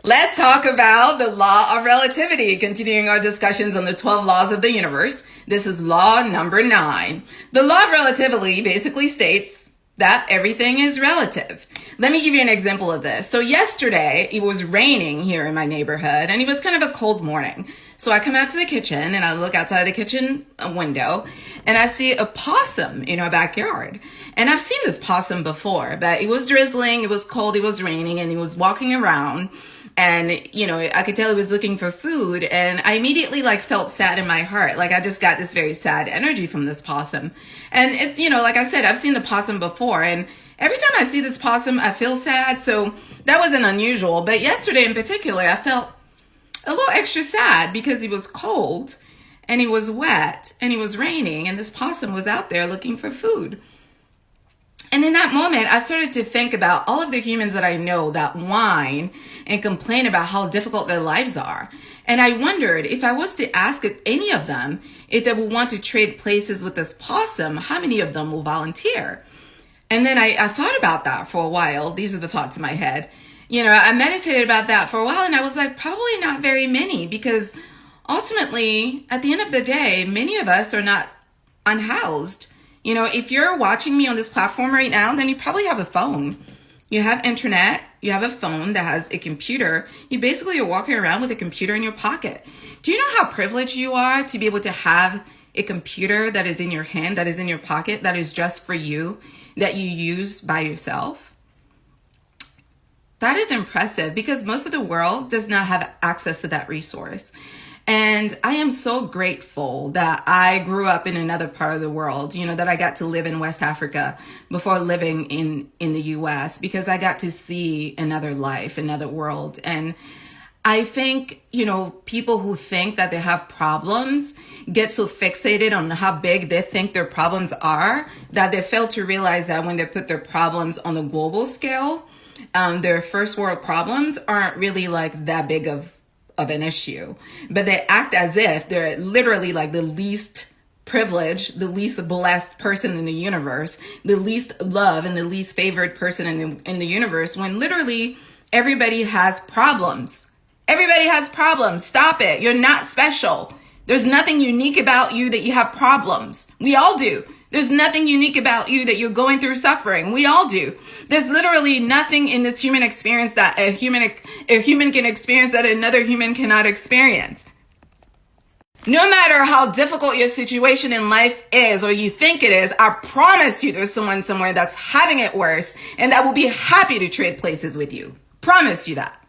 Let's talk about the law of relativity, continuing our discussions on the 12 laws of the universe. This is law number 9. The law of relativity basically states that everything is relative. Let me give you an example of this. So yesterday, it was raining here in my neighborhood, and it was kind of a cold morning. So I come out to the kitchen, and I look outside the kitchen window, and I see a possum in our backyard. And I've seen this possum before, but it was drizzling, it was cold, it was raining, and he was walking around. And, I could tell he was looking for food, and I immediately felt sad in my heart. I just got this very sad energy from this possum. And it's, like I said, I've seen the possum before, and every time I see this possum, I feel sad. So that wasn't unusual. But yesterday in particular, I felt a little extra sad because it was cold and it was wet and it was raining, and this possum was out there looking for food. And in that moment, I started to think about all of the humans that I know that whine and complain about how difficult their lives are. And I wondered if I was to ask any of them if they would want to trade places with this possum, how many of them will volunteer? And then I thought about that for a while. These are the thoughts in my head. I meditated about that for a while, and I was like, probably not very many, because ultimately, at the end of the day, many of us are not unhoused. If you're watching me on this platform right now, then you probably have a phone. You have internet, you have a phone that has a computer. You basically are walking around with a computer in your pocket. Do you know how privileged you are to be able to have a computer that is in your hand, that is in your pocket, that is just for you, that you use by yourself? That is impressive, because most of the world does not have access to that resource. And I am so grateful that I grew up in another part of the world, that I got to live in West Africa before living in the US, because I got to see another life, another world. And I think, people who think that they have problems get so fixated on how big they think their problems are, that they fail to realize that when they put their problems on the global scale, their first world problems aren't really that big of an issue, but they act as if they're literally the least privileged, the least blessed person in the universe, the least loved and the least favored person in the universe, when literally everybody has problems. Everybody has problems. Stop it. You're not special. There's nothing unique about you that you have problems. We all do. There's nothing unique about you that you're going through suffering. We all do. There's literally nothing in this human experience that a human can experience that another human cannot experience. No matter how difficult your situation in life is, or you think it is, I promise you there's someone somewhere that's having it worse and that will be happy to trade places with you. Promise you that.